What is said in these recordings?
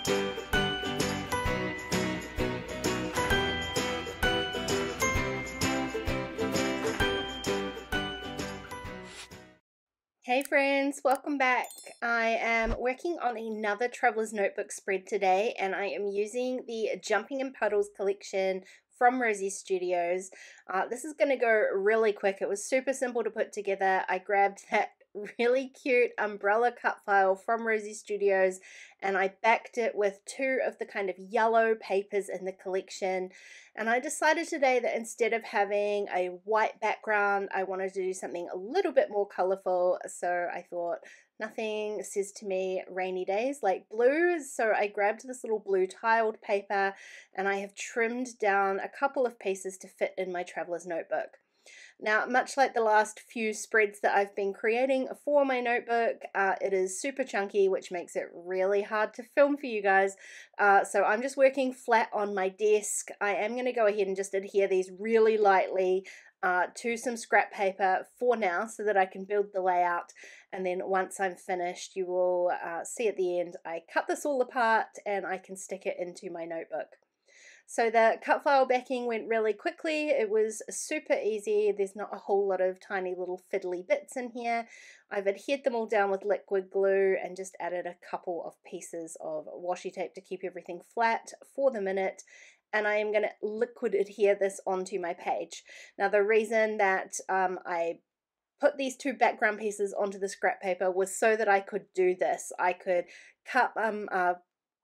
Hey friends, welcome back. I am working on another Traveler's Notebook spread today, and I am using the Jumping in Puddles collection from Rosie Studios. This is going to go really quick. It was super simple to put together. I grabbed that really cute umbrella cut file from Rosie Studios and I backed it with two of the kind of yellow papers in the collection, and I decided today that instead of having a white background I wanted to do something a little bit more colorful. So I thought nothing says to me rainy days like blue, so I grabbed this little blue tiled paper and I have trimmed down a couple of pieces to fit in my traveler's notebook. Now, much like the last few spreads that I've been creating for my notebook, it is super chunky, which makes it really hard to film for you guys. So I'm just working flat on my desk. I am going to go ahead and just adhere these really lightly to some scrap paper for now so that I can build the layout, and then once I'm finished you will see at the end I cut this all apart and I can stick it into my notebook. So the cut file backing went really quickly. It was super easy. There's not a whole lot of tiny little fiddly bits in here. I've adhered them all down with liquid glue and just added a couple of pieces of washi tape to keep everything flat for the minute. And I am going to liquid adhere this onto my page. Now the reason that I put these two background pieces onto the scrap paper was so that I could do this. I could cut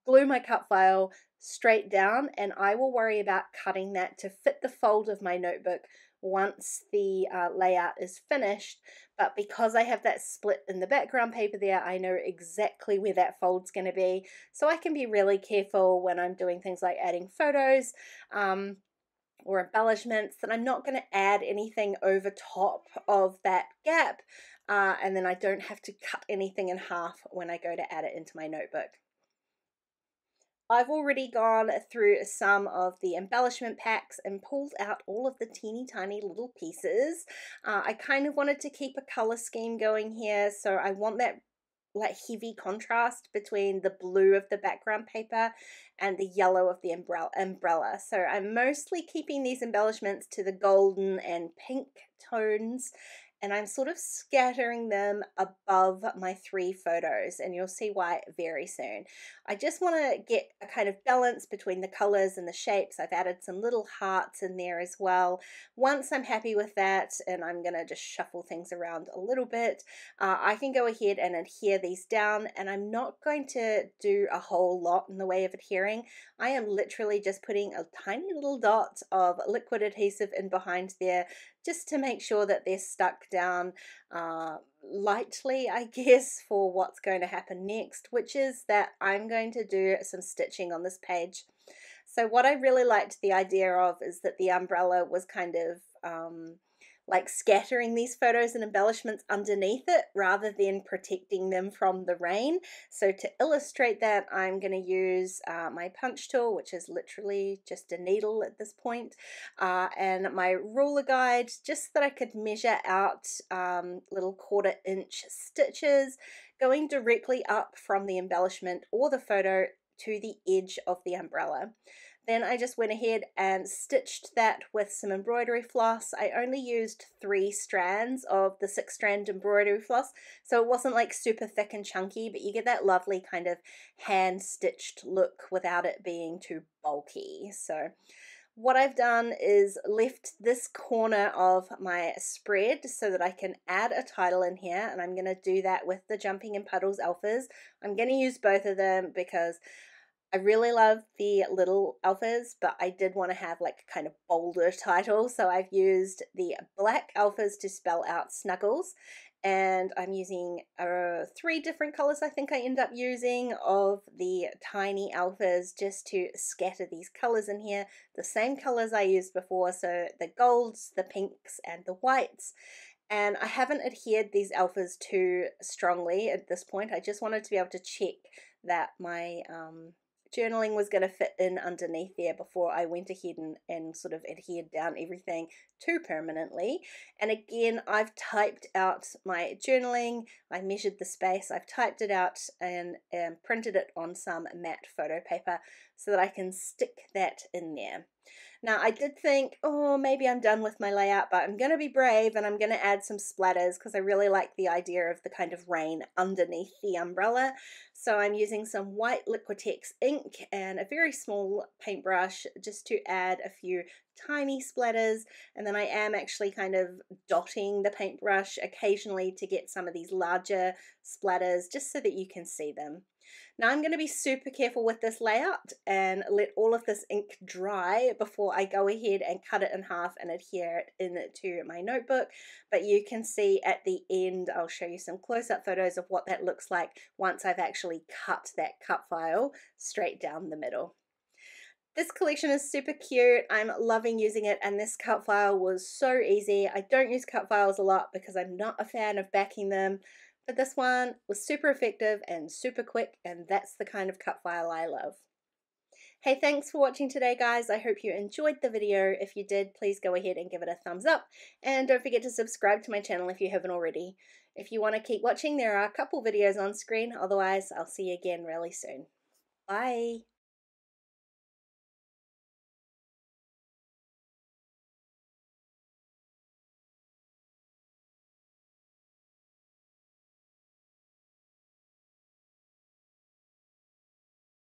glue my cut file straight down, and I will worry about cutting that to fit the fold of my notebook once the layout is finished. But because I have that split in the background paper there, I know exactly where that fold's going to be, so I can be really careful when I'm doing things like adding photos or embellishments that I'm not going to add anything over top of that gap, and then I don't have to cut anything in half when I go to add it into my notebook. I've already gone through some of the embellishment packs and pulled out all of the teeny tiny little pieces. I kind of wanted to keep a color scheme going here, so I want that like heavy contrast between the blue of the background paper and the yellow of the umbrella. So I'm mostly keeping these embellishments to the golden and pink tones, and I'm sort of scattering them above my three photos, and you'll see why very soon. I just want to get a kind of balance between the colors and the shapes. I've added some little hearts in there as well. Once I'm happy with that, and I'm going to just shuffle things around a little bit, I can go ahead and adhere these down, and I'm not going to do a whole lot in the way of adhering. I am literally just putting a tiny little dot of liquid adhesive in behind there just to make sure that they're stuck down lightly, I guess, for what's going to happen next, which is that I'm going to do some stitching on this page. So what I really liked the idea of is that the umbrella was kind of like scattering these photos and embellishments underneath it rather than protecting them from the rain. So to illustrate that, I'm going to use my punch tool, which is literally just a needle at this point, and my ruler guide, just so that I could measure out little 1/4 inch stitches going directly up from the embellishment or the photo to the edge of the umbrella. Then I just went ahead and stitched that with some embroidery floss. I only used 3 strands of the 6-strand embroidery floss, so it wasn't like super thick and chunky, but you get that lovely kind of hand-stitched look without it being too bulky. So what I've done is left this corner of my spread so that I can add a title in here, and I'm going to do that with the Jumping in Puddles alphas. I'm going to use both of them because I really love the little alphas, but I did want to have like a kind of bolder title, so I've used the black alphas to spell out Snuggles, and I'm using 3 different colors I think I end up using of the tiny alphas just to scatter these colors in here, the same colors I used before, so the golds, the pinks, and the whites. And I haven't adhered these alphas too strongly at this point. I just wanted to be able to check that my journaling was going to fit in underneath there before I went ahead and sort of adhered down everything too permanently. And again, I've typed out my journaling, I measured the space, I've typed it out and printed it on some matte photo paper so that I can stick that in there. Now I did think, oh, maybe I'm done with my layout, but I'm going to be brave and I'm going to add some splatters because I really like the idea of the kind of rain underneath the umbrella. So I'm using some white Liquitex ink and a very small paintbrush just to add a few tiny splatters, and then I am actually kind of dotting the paintbrush occasionally to get some of these larger splatters just so that you can see them. Now I'm going to be super careful with this layout and let all of this ink dry before I go ahead and cut it in half and adhere it into my notebook. But you can see at the end, I'll show you some close-up photos of what that looks like once I've actually cut that cut file straight down the middle. This collection is super cute. I'm loving using it, and this cut file was so easy. I don't use cut files a lot because I'm not a fan of backing them, but this one was super effective and super quick, and that's the kind of cut file I love. Hey, thanks for watching today, guys. I hope you enjoyed the video. If you did, please go ahead and give it a thumbs up, and don't forget to subscribe to my channel if you haven't already. If you want to keep watching, there are a couple videos on screen. Otherwise, I'll see you again really soon. Bye.